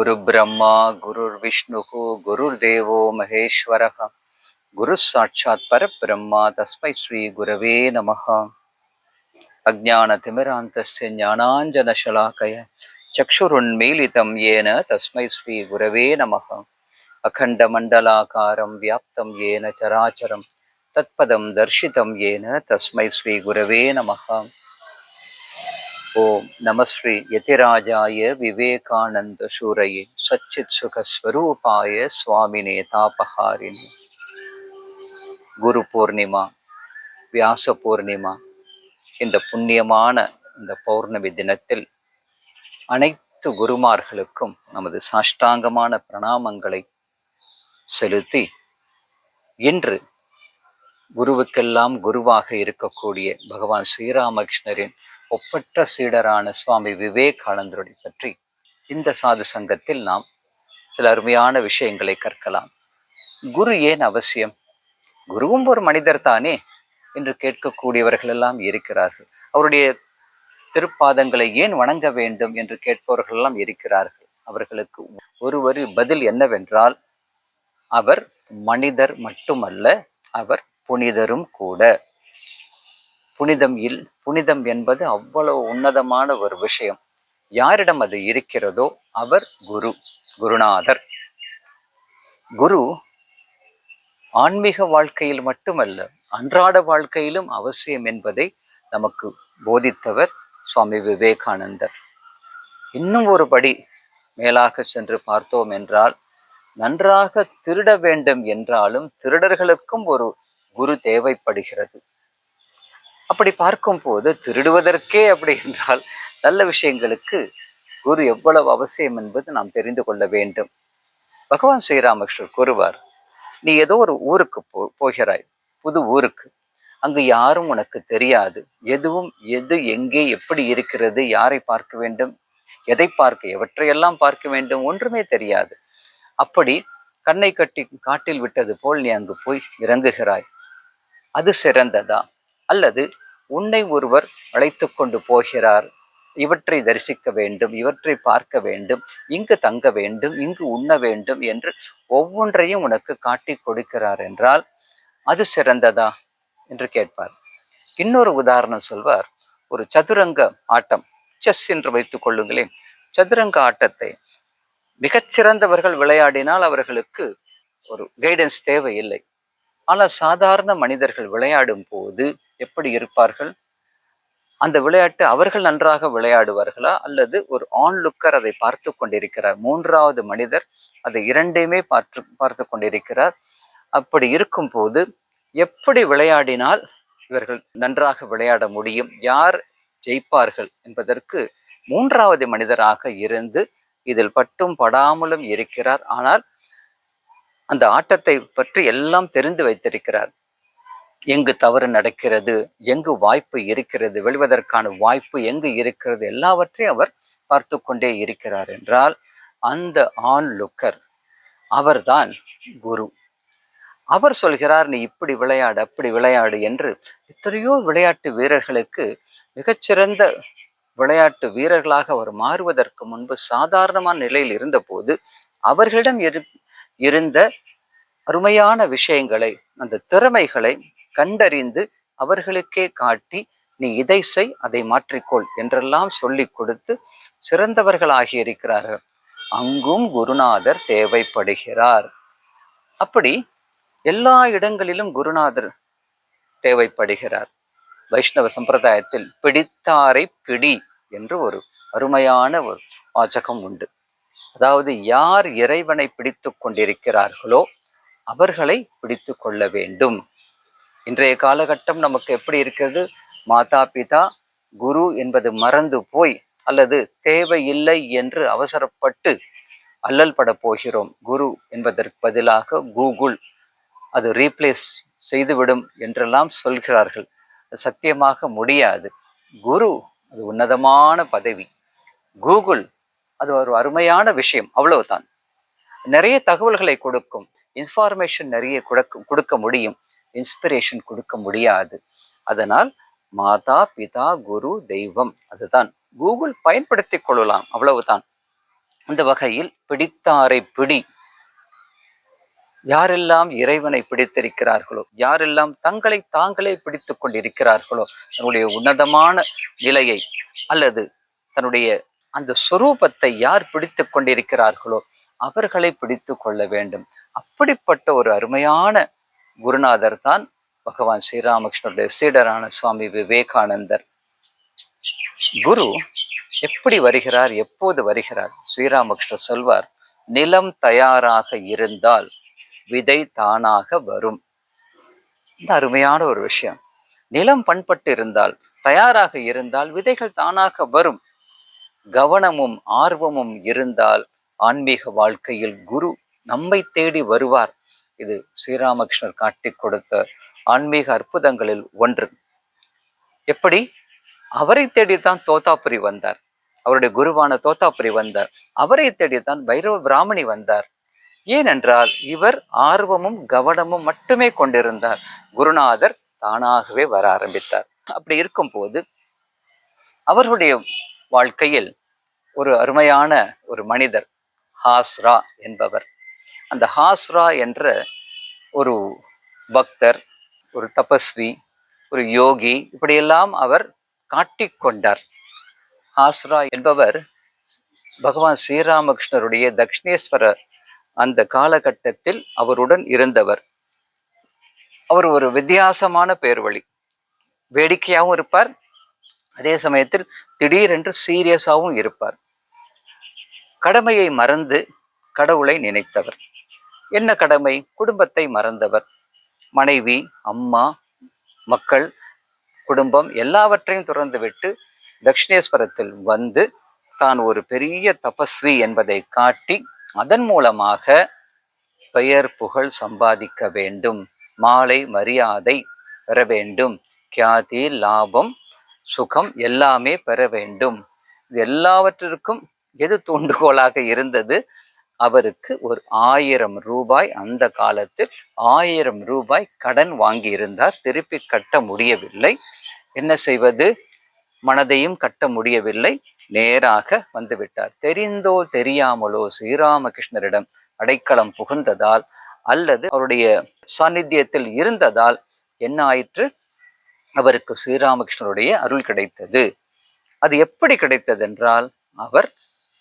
குரு பிரம்மா குருர் விஷ்ணுகு குருர்தேவோ மகேஸ்வரः குரு சாட்சாத் பரபிரம்மா தஸ்மை ஸ்ரீ குரவே நமः. அஜ்ஞானதிமிராந்தஸ்ய ஞானாஞ்சனசலாக்கய சக்ஷுருன்மீலிதம் ஏன தஸ்மை ஸ்ரீ குரவே நமः. அகண்டமண்டலாகாரம் வியாப்தம் ஏன சராச்சரம் தத்பதம் தர்ஷிதம் ஏன தஸ்மை ஸ்ரீ குரவே நமः. ஓம் நம ஸ்ரீ யதிராஜாய விவேகானந்த சூரயே சச்சித் சுகஸ்வரூபாய சுவாமினே தாபஹாரிணி. குரு பூர்ணிமா, வியாச பூர்ணிமா, இந்த புண்ணியமான இந்த பௌர்ணமி தினத்தில் அனைத்து குருமார்களுக்கும் நமது சாஷ்டாங்கமான பிரணாமங்களை செலுத்தி, இன்று குருவுக்கெல்லாம் குருவாக இருக்கக்கூடிய பகவான் ஸ்ரீராமகிருஷ்ணரின் ஒப்பற்ற சீடரான சுவாமி விவேகானந்தரை பற்றி இந்த சாது சங்கத்தில் நாம் சில அருமையான விஷயங்களை கற்கலாம். குரு ஏன் அவசியம்? குருவும் ஒரு மனிதர் தானே என்று கேட்கக்கூடியவர்கள் எல்லாம் இருக்கிறார்கள். அவருடைய திருப்பாதங்களை ஏன் வணங்க வேண்டும் என்று கேட்பவர்கள் எல்லாம் இருக்கிறார்கள். அவர்களுக்கு ஒரு பதில் என்னவென்றால், அவர் மனிதர் மட்டுமல்ல, அவர் புனிதரும் கூட. புனிதம் என்பது அவ்வளவு உன்னதமான ஒரு விஷயம். யாரிடம் அது இருக்கிறதோ அவர் குருநாதர். குரு ஆன்மீக வாழ்க்கையில் மட்டுமல்ல, அன்றாட வாழ்க்கையிலும் அவசியம் என்பதை நமக்கு போதித்தவர் சுவாமி விவேகானந்தர். இன்னும் ஒரு படி மேலாக சென்று பார்த்தோம் என்றால், நன்றாக திருட வேண்டும் என்றாலும் திருடர்களுக்கும் ஒரு குரு தேவைப்படுகிறது. அப்படி பார்க்கும் போது திருடுவதற்கே அப்படி என்றால் நல்ல விஷயங்களுக்கு குரு எவ்வளவு அவசியம் என்பது நாம் தெரிந்து கொள்ள வேண்டும். பகவான் ஸ்ரீராமகிருஷ்ணர் கூறுவார், நீ ஏதோ ஒரு ஊருக்கு போகிறாய், புது ஊருக்கு. அங்கு யாரும் உனக்கு தெரியாது. எது எங்கே எப்படி இருக்கிறது, யாரை பார்க்க வேண்டும், எதை பார்க்க, எவற்றையெல்லாம் பார்க்க வேண்டும், ஒன்றுமே தெரியாது. அப்படி கண்ணை கட்டி காட்டில் விட்டது போல் நீ அங்கு போய் இறங்குகிறாய். அது சிறந்ததா? அல்லது உன்னை ஒருவர் அழைத்து கொண்டு போகிறார், இவற்றை தரிசிக்க வேண்டும், இவற்றை பார்க்க வேண்டும், இங்கு தங்க வேண்டும், இங்கு உண்ண வேண்டும் என்று ஒவ்வொன்றையும் உனக்கு காட்டி கொடுக்கிறார் என்றால் அது சிறந்ததா என்று கேட்பார். இன்னொரு உதாரணம் சொல்வார். ஒரு சதுரங்க ஆட்டம், செஸ் என்று வைத்துக் கொள்ளுங்களேன். சதுரங்க ஆட்டத்தை மிகச்சிறந்தவர்கள் விளையாடினால் அவர்களுக்கு ஒரு கைடன்ஸ் தேவையில்லை. ஆனால் சாதாரண மனிதர்கள் விளையாடும் போது எப்படி இருப்பார்கள்? அந்த விளையாட்டு அவர்கள் நன்றாக விளையாடுவார்களா, அல்லது ஒரு ஆன்லுக்கர் அதை பார்த்து கொண்டிருக்கிறார், மூன்றாவது மனிதர் அதை இரண்டையுமே பார்த்து கொண்டிருக்கிறார். அப்படி இருக்கும் போது எப்படி விளையாடினால் இவர்கள் நன்றாக விளையாட முடியும், யார் ஜெயிப்பார்கள் என்பதற்கு மூன்றாவது மனிதராக இருந்து இதில் பட்டும் படாமலும் இருக்கிறார். ஆனால் அந்த ஆட்டத்தை பற்றி எல்லாம் தெரிந்து வைத்திருக்கிறார். எங்கு தவறு நடக்கிறது, எங்கு வாய்ப்பு இருக்கிறது, வெல்வதற்கான வாய்ப்பு எங்கு இருக்கிறது, எல்லாவற்றையும் அவர் பார்த்து கொண்டே இருக்கிறார் என்றால் அந்த ஆன்லுக்கர் அவர்தான் குரு. அவர் சொல்கிறார், நீ இப்படி விளையாடு, அப்படி விளையாடு என்று. எத்தனையோ விளையாட்டு வீரர்களுக்கு மிகச்சிறந்த விளையாட்டு வீரர்களாக அவர் மாறுவதற்கு முன்பு சாதாரணமான நிலையில் இருந்தபோது அவர்களிடம் இருந்த அருமையான விஷயங்களை, அந்த திறமைகளை கண்டறிந்து அவர்களுக்கே காட்டி, நீ இதை செய், அதை மாற்றிக்கொள் என்றெல்லாம் சொல்லி கொடுத்து சிறந்தவர்களாகி இருக்கிறார்கள். அங்கும் குருநாதர் தேவைப்படுகிறார். அப்படி எல்லா இடங்களிலும் குருநாதர் தேவைப்படுகிறார். வைஷ்ணவ சம்பிரதாயத்தில் பிடித்தாரை பிடி என்று ஒரு அருமையான ஒரு வாசகம் உண்டு. அதாவது யார் இறைவனை பிடித்து கொண்டிருக்கிறார்களோ அவர்களை பிடித்து கொள்ள வேண்டும். இன்றைய காலகட்டம் நமக்கு எப்படி இருக்கிறது? மாதா பிதா குரு என்பது மறந்து போய், அல்லது தேவையில்லை என்று அவசரப்பட்டு அல்லல் பட போகிறோம். குரு என்பதற்கு பதிலாக கூகுள் அது ரீப்ளேஸ் செய்துவிடும் என்றெல்லாம் சொல்கிறார்கள். சத்தியமாக முடியாது. குரு அது உன்னதமான பதவி. கூகுள் அது ஒரு அருமையான விஷயம், அவ்வளவுதான். நிறைய தகவல்களை கொடுக்கும், இன்ஃபார்மேஷன் நிறைய கொடுக்க முடியும், இன்ஸ்பிரேஷன் கொடுக்க முடியாது. அதனால் மாதா பிதா குரு தெய்வம், அதுதான். கூகுள் பயன்படுத்தி கொள்ளலாம், அவ்வளவுதான். அந்த வகையில் பிடித்தாரை பிடி. யாரெல்லாம் இறைவனை பிடித்திருக்கிறார்களோ, யாரெல்லாம் தங்களை தாங்களே பிடித்து கொண்டிருக்கிறார்களோ, தன்னுடைய உன்னதமான நிலையை அல்லது தன்னுடைய அந்த சொரூபத்தை யார் பிடித்து கொண்டிருக்கிறார்களோ அவர்களை பிடித்து கொள்ள வேண்டும். அப்படிப்பட்ட ஒரு அருமையான குருநாதர் தான் பகவான் ஸ்ரீராமகிருஷ்ணருடைய சீடரான சுவாமி விவேகானந்தர். குரு எப்படி வருகிறார், எப்போது வருகிறார்? ஸ்ரீராமகிருஷ்ணர் சொல்வார், நிலம் தயாராக இருந்தால் விதை தானாக வரும். இந்த அருமையான ஒரு விஷயம். நிலம் பண்பட்டு இருந்தால், தயாராக இருந்தால் விதைகள் தானாக வரும். கவனமும் ஆர்வமும் இருந்தால் ஆன்மீக வாழ்க்கையில் குரு நம்மை தேடி வருவார். இது ஸ்ரீராமகிருஷ்ணர் காட்டி கொடுத்த ஆன்மீக அற்புதங்களில் ஒன்று. எப்படி? அவரை தேடித்தான் தோத்தாபுரி வந்தார். அவருடைய குருவான தோத்தாபுரி வந்தார். அவரை தேடித்தான் பைரவ பிராமணி வந்தார். ஏனென்றால் இவர் ஆர்வமும் கவனமும் மட்டுமே கொண்டிருந்தார். குருநாதர் தானாகவே வர ஆரம்பித்தார். அப்படி இருக்கும் போது அவர்களுடைய வாழ்க்கையில் ஒரு அருமையான ஒரு மனிதர் ஹாஸ்ரா என்பவர். அந்த ஹாஸ்ரா என்ற ஒரு பக்தர், ஒரு தபஸ்வி, ஒரு யோகி, இப்படியெல்லாம் அவர் காட்டிக்கொண்டார். ஹாஸ்ரா என்பவர் பகவான் ஸ்ரீராமகிருஷ்ணருடைய தக்ஷிணேஸ்வர அந்த காலகட்டத்தில் அவருடன் இருந்தவர். அவர் ஒரு வித்தியாசமான பேர் வழி. வேடிக்கையாகவும் இருப்பார், அதே சமயத்தில் திடீரென்று சீரியஸாகவும் இருப்பார். கடமையை மறந்து கடவுளை நினைத்தவர். என்ன கடமை? குடும்பத்தை மறந்தவர். மனைவி, அம்மா, மக்கள், குடும்பம் எல்லாவற்றையும் துறந்துவிட்டு தக்ஷிணேஸ்வரத்தில் வந்து தான் ஒரு பெரிய தபஸ்வி என்பதை காட்டி அதன் மூலமாக பெயர் புகழ் சம்பாதிக்க வேண்டும், மாலை மரியாதை பெற வேண்டும், கியாதி லாபம் சுகம் எல்லாமே பெற வேண்டும். இது எல்லாவற்றிற்கும் எது தூண்டுகோலாக இருந்தது? அவருக்கு ஒரு 1000 ரூபாய், அந்த காலத்தில் 1000 ரூபாய் கடன் வாங்கி இருந்தார். திருப்பி கட்ட முடியவில்லை. என்ன செய்வது? மனதையும் கட்ட முடியவில்லை. நேராக வந்துவிட்டார். தெரிந்தோ தெரியாமலோ ஸ்ரீராமகிருஷ்ணரிடம் அடைக்கலம் புகுந்ததால் அல்லது அவருடைய சாநித்தியத்தில் இருந்ததால் என்ன ஆயிற்று? அவருக்கு ஸ்ரீராமகிருஷ்ணருடைய அருள் கிடைத்தது. அது எப்படி கிடைத்தது என்றால், அவர்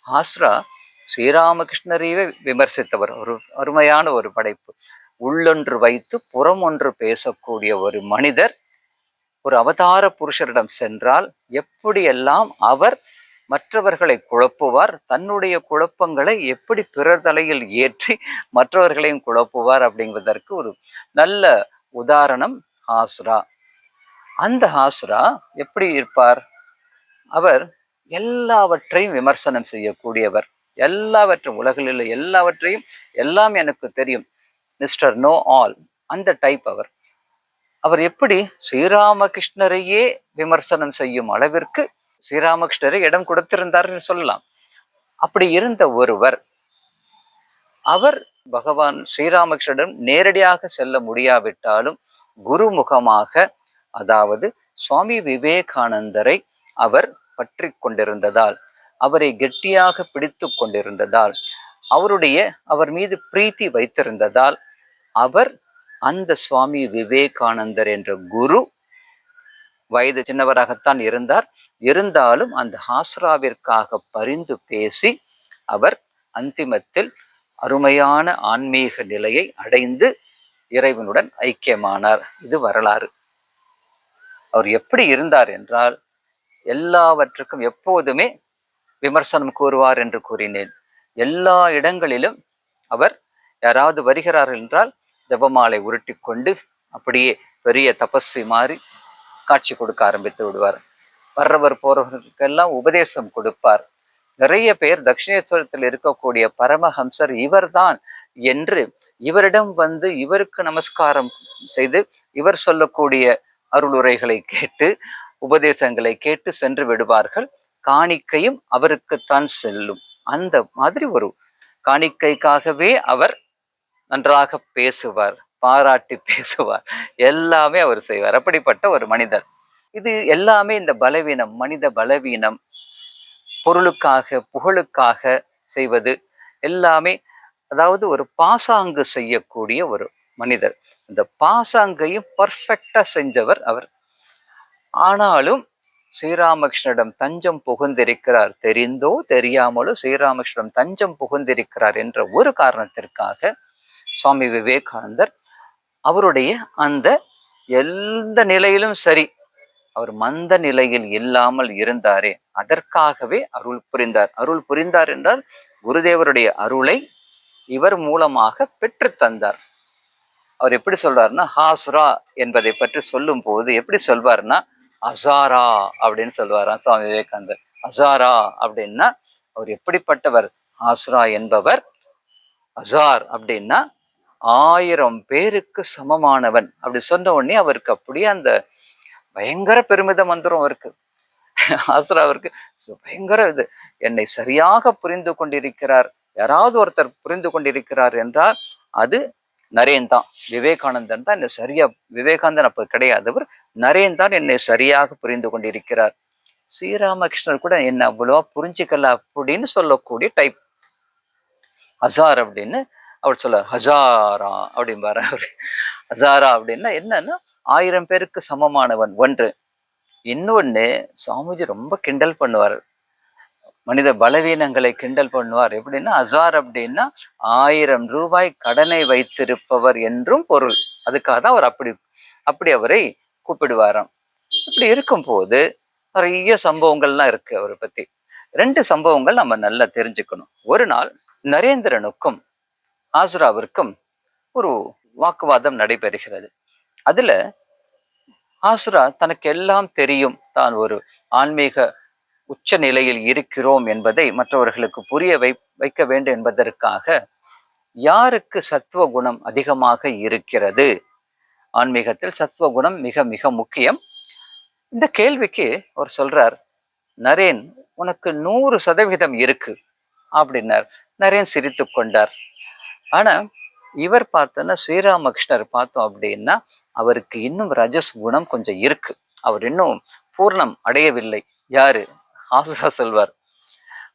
ஹாஸ்ரா ஸ்ரீராமகிருஷ்ணரையே விமர்சித்தவர். ஒரு அருமையான ஒரு படைப்பு. உள்ளொன்று வைத்து புறம் ஒன்று பேசக்கூடிய ஒரு மனிதர் ஒரு அவதார புருஷரிடம் சென்றால் எப்படியெல்லாம் அவர் மற்றவர்களை குழப்புவார், தன்னுடைய குழப்பங்களை எப்படி பிறர் தலையில் ஏற்றி மற்றவர்களையும் குழப்புவார் அப்படிங்கிறதற்கு ஒரு நல்ல உதாரணம் ஹாஸ்ரா. அந்த ஹாஸ்ரா எப்படி இருப்பார்? அவர் எல்லாவற்றையும் விமர்சனம் செய்யக்கூடியவர். எல்லாவற்றையும், உலகில் உள்ள எல்லாவற்றையும், எல்லாம் எனக்கு தெரியும், மிஸ்டர் நோ ஆல், அந்த டைப் அவர். அவர் எப்படி ஸ்ரீராமகிருஷ்ணரையே விமர்சனம் செய்யும் அளவிற்கு ஸ்ரீராமகிருஷ்ணரை இடம் கொடுத்திருந்தார்னு சொல்லலாம். அப்படி இருந்த ஒருவர், அவர் பகவான் ஸ்ரீராமகிருஷ்ணரிடம் நேரடியாக செல்ல முடியாவிட்டாலும் குருமுகமாக, அதாவது சுவாமி விவேகானந்தரை அவர் பற்றி கொண்டிருந்ததால், அவரை கெட்டியாக பிடித்து கொண்டிருந்ததால், அவர் மீது பிரீத்தி வைத்திருந்ததால், அவர் அந்த சுவாமி விவேகானந்தர் என்ற குரு வயது சின்னவராகத்தான் இருந்தார். இருந்தாலும் அந்த ஹாஸ்ராவிற்காக பரிந்து பேசி அவர் அந்திமத்தில் அருமையான ஆன்மீக நிலையை அடைந்து இறைவனுடன் ஐக்கியமானார். இது வரலாறு. அவர் எப்படி இருந்தார் என்றால், எல்லாவற்றுக்கும் எப்போதுமே விமர்சனம் கூறுவார் என்று கூறினேன். எல்லா இடங்களிலும் அவர் யாராவது வருகிறார்கள் என்றால் ஜபமாலை உருட்டி கொண்டு அப்படியே பெரிய தபஸ்வி மாதிரி காட்சி கொடுக்க ஆரம்பித்து விடுவார். வர்றவர் போறவர்களுக்கெல்லாம் உபதேசம் கொடுப்பார். நிறைய பேர் தக்ஷிணேஸ்வரத்தில் இருக்கக்கூடிய பரமஹம்சர் இவர்தான் என்று இவரிடம் வந்து இவருக்கு நமஸ்காரம் செய்து இவர் சொல்லக்கூடிய அருளுரைகளை கேட்டு உபதேசங்களை கேட்டு சென்று விடுவார்கள். காணிக்கையும் அவருக்குத்தான் செல்லும். அந்த மாதிரி ஒரு காணிக்கைக்காகவே அவர் நன்றாக பேசுவார், பாராட்டி பேசுவார், எல்லாமே அவர் செய்வார். அப்படிப்பட்ட ஒரு மனிதர். இது எல்லாமே இந்த பலவீனம், மனித பலவீனம், பொருளுக்காக புகழுக்காக செய்வது எல்லாமே, அதாவது ஒரு பாசாங்கு செய்யக்கூடிய ஒரு மனிதர். இந்த பாசாங்கையும் பர்ஃபெக்டா செஞ்சவர் அவர். ஆனாலும் ஸ்ரீராமகிருஷ்ணரிடம் தஞ்சம் புகுந்திருக்கிறார், தெரிந்தோ தெரியாமலோ ஸ்ரீராமகிருஷ்ணரிடம் தஞ்சம் புகுந்திருக்கிறார் என்ற ஒரு காரணத்திற்காக சுவாமி விவேகானந்தர் அவருடைய அந்த எந்த நிலையிலும் சரி, அவர் மந்த நிலையில் இல்லாமல் இருந்தாரே, அதற்காகவே அருள் புரிந்தார். அருள் புரிந்தார் என்றால் குருதேவருடைய அருளை இவர் மூலமாக பெற்று தந்தார். அவர் எப்படி சொல்றாருன்னா, ஹாசுரா என்பதை பற்றி சொல்லும் போது எப்படி சொல்வார்னா, அசாரா அப்படின்னு சொல்வாராம் சுவாமி விவேகானந்தர். அசாரா அப்படின்னா அவர் எப்படிப்பட்டவர்? ஹாசுரா என்பவர், அசார் அப்படின்னா 1000 பேருக்கு சமமானவன். அப்படி சொன்ன உடனே அவருக்கு அப்படியே அந்த பயங்கர பெருமிதம் வந்துடும் அவருக்கு. ஆசுரா அவருக்கு பயங்கர இது, என்னை சரியாக புரிந்து கொண்டிருக்கிறார், யாராவது ஒருத்தர் புரிந்து கொண்டிருக்கிறார் என்றால் அது நரேன் தான், விவேகானந்தன் தான் என்னை சரியா, விவேகானந்தன் அப்ப கிடையாதவர், நரேன் தான் என்னை சரியாக புரிந்து கொண்டிருக்கிறார். ஸ்ரீராமகிருஷ்ணர் கூட என்ன அவ்வளவா புரிஞ்சுக்கல அப்படின்னு சொல்லக்கூடிய டைப். ஹசார் அப்படின்னு அவர் சொல்ல, ஹஜாரா அப்படின்பாரு அவரு. ஹசாரா அப்படின்னா என்னன்னா 1000 பேருக்கு சமமானவன் ஒன்று. இன்னொன்னு சாமிஜி ரொம்ப கிண்டல் பண்ணுவார், மனித பலவீனங்களை கிண்டல் பண்ணுவார். எப்படின்னா அசார் அப்படின்னா 1000 ரூபாய் கடனை வைத்திருப்பவர் என்றும் பொருள். அதுக்காக தான் அவர் அப்படி அவரை கூப்பிடுவாராம். இப்படி இருக்கும்போது நிறைய சம்பவங்கள்லாம் இருக்கு அவரை பத்தி. 2 சம்பவங்கள் நம்ம நல்லா தெரிஞ்சுக்கணும். ஒரு நாள் நரேந்திரனுக்கும் ஆசுராவிற்கும் ஒரு வாக்குவாதம் நடைபெறுகிறது. அதுல ஆசுரா தனக்கு எல்லாம் தெரியும், தான் ஒரு ஆன்மீக உச்ச நிலையில் இருக்கிறோம் என்பதை மற்றவர்களுக்கு புரிய வைக்க வேண்டும் என்பதற்காக, யாருக்கு சத்துவ குணம் அதிகமாக இருக்கிறது, ஆன்மீகத்தில் சத்துவ குணம் மிக மிக முக்கியம். இந்த கேள்விக்கு அவர் சொல்றார், நரேன் உனக்கு 100% இருக்கு அப்படின்னார். நரேன் சிரித்து கொண்டார். ஆனா இவர் பார்த்தோன்னா ஸ்ரீராமகிருஷ்ணர் பார்த்தோம் அப்படின்னா அவருக்கு இன்னும் ரஜஸ் குணம் கொஞ்சம் இருக்கு, அவர் இன்னும் பூர்ணம் அடையவில்லை. யாரு? ஆசுரா சொல்வார்.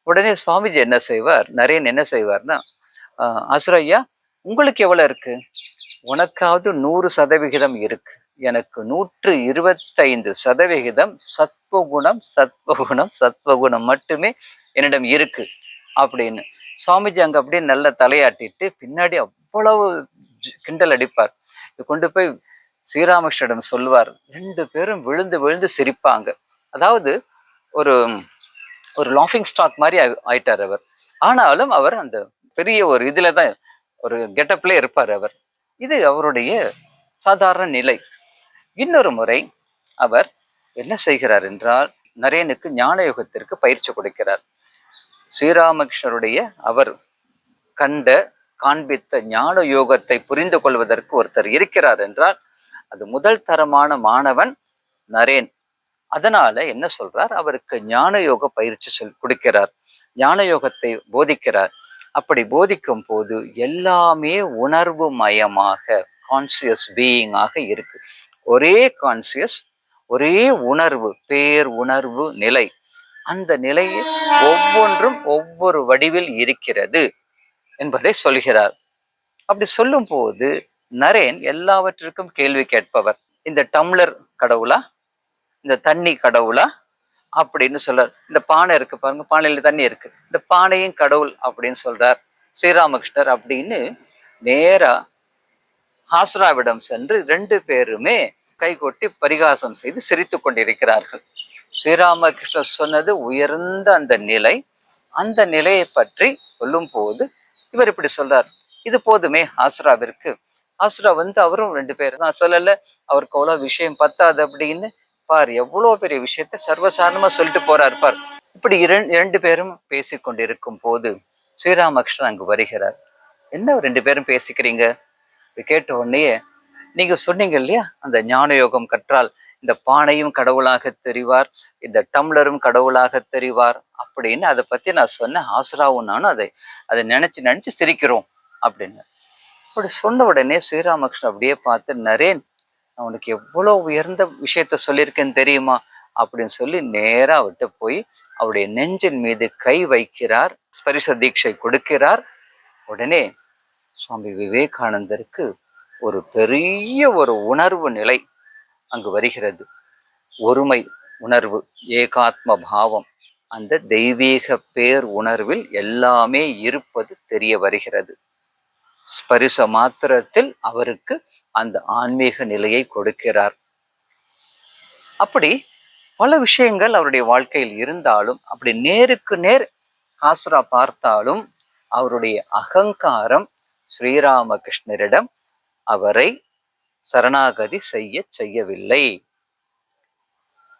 உடனே சுவாமிஜி என்ன செய்வார், நரேன் என்ன செய்வார்னா, ஆசுரா ஐயா உங்களுக்கு எவ்வளவு இருக்கு? உனக்காவது 100% இருக்கு, எனக்கு 125% சத்வகுணம் சத்வகுணம் சத்வகுணம் மட்டுமே என்னிடம் இருக்கு அப்படின்னு சுவாமிஜி அங்க அப்படியே நல்ல தலையாட்டிட்டு பின்னாடி அவ்வளவு கிண்டல் அடிப்பார். கொண்டு போய் ஸ்ரீராமகிருஷ்ணரிடம் சொல்வார். 2 பேரும் விழுந்து விழுந்து சிரிப்பாங்க. அதாவது ஒரு ஒரு லாஃபிங் ஸ்டாக் மாதிரி ஆயிட்டார் அவர். ஆனாலும் அவர் அந்த பெரிய ஒரு இதுல தான், ஒரு கெட்டப்ல இருப்பார் அவர். இது அவருடைய சாதாரண நிலை. இன்னொரு முறை அவர் என்ன செய்கிறார் என்றால், நரேனுக்கு ஞான யுகத்திற்கு பயிற்சி கொடுக்கிறார். ஸ்ரீராமகிருஷ்ணருடைய அவர் கண்ட காண்பித்த ஞான யோகத்தை புரிந்து கொள்வதற்கு ஒருத்தர் இருக்கிறார் என்றால் அது முதல் தரமான மாணவன் நரேன். அதனால என்ன சொல்றார், அவருக்கு ஞான யோக பயிற்சி கொடுக்கிறார், ஞான யோகத்தை போதிக்கிறார். அப்படி போதிக்கும் போது எல்லாமே உணர்வு மயமாக, கான்சியஸ் பீயிங்காக இருக்கு. ஒரே கான்சியஸ், ஒரே உணர்வு, பேர் உணர்வு நிலை. அந்த நிலையில் ஒவ்வொன்றும் ஒவ்வொரு வடிவில் இருக்கிறது என்பதை சொல்கிறார். அப்படி சொல்லும் போது நரேன் எல்லாவற்றிற்கும் கேள்வி கேட்பவர். இந்த டம்ளர் கடவுளா, இந்த தண்ணி கடவுளா அப்படின்னு சொல்றார். இந்த பானை இருக்கு பாருங்க, பானையில தண்ணி இருக்கு, இந்த பானையும் கடவுள் அப்படின்னு சொல்றார் ஸ்ரீராமகிருஷ்ணர். அப்படின்னு நேரா ஹாஸ்ராவிடம் சென்று 2 பேருமே கைகொட்டி பரிகாசம் செய்து சிரித்து கொண்டிருக்கிறார்கள். ஸ்ரீராமகிருஷ்ணர் சொன்னது உயர்ந்த அந்த நிலை. அந்த நிலையை பற்றி சொல்லும் போது இவர் இப்படி சொல்றார், இது போதுமே ஆசுராவிற்கு. ஆசுரா அவரும் 2 பேர் நான் சொல்லல, அவருக்கு அவ்வளவு விஷயம் பத்தாது அப்படின்னு பார், எவ்வளவு பெரிய விஷயத்த சர்வசாதாரணமா சொல்லிட்டு போறார் பார். இப்படி 2 பேரும் பேசிக்கொண்டிருக்கும் போது ஸ்ரீராமகிருஷ்ணன் அங்கு வருகிறார். என்ன 2 பேரும் பேசிக்கிறீங்க? கேட்ட உடனே, நீங்க சொன்னீங்க இல்லையா, அந்த ஞான யோகம் கற்றால் இந்த பானையும் கடவுளாக தெரிவார், இந்த டம்ளரும் கடவுளாக தெரிவார் அப்படின்னு அதை பத்தி நான் சொன்னேன். ஆசுராவும் நானும் அதை நினைச்சு நினைச்சு சிரிக்கிறோம் அப்படின்னு. அப்படி சொன்ன உடனே ஸ்ரீராமகிருஷ்ணன் அப்படியே பார்த்து, நரேன் நான் உனக்கு எவ்வளவு உயர்ந்த விஷயத்த சொல்லியிருக்கேன்னு தெரியுமா அப்படின்னு சொல்லி நேரா விட்டு போய் அவருடைய நெஞ்சின் மீது கை வைக்கிறார், ஸ்பரிச தீட்சை கொடுக்கிறார். உடனே சுவாமி விவேகானந்தருக்கு ஒரு பெரிய ஒரு உணர்வு நிலை அங்கு வருகிறது. ஒருமை உணர்வு, ஏகாத்ம பாவம், அந்த தெய்வீக பேர் உணர்வில் எல்லாமே இருப்பது தெரிய வருகிறது. ஸ்பரிச மாத்திரத்தில் அவருக்கு அந்த ஆன்மீக நிலையை கொடுக்கிறார். அப்படி பல விஷயங்கள் அவருடைய வாழ்க்கையில் இருந்தாலும், அப்படி நேருக்கு நேர் ஹாஸ்ரா பார்த்தாலும் அவருடைய அகங்காரம் ஸ்ரீராமகிருஷ்ணரிடம் அவரை சரணாகதி செய்யவில்லை.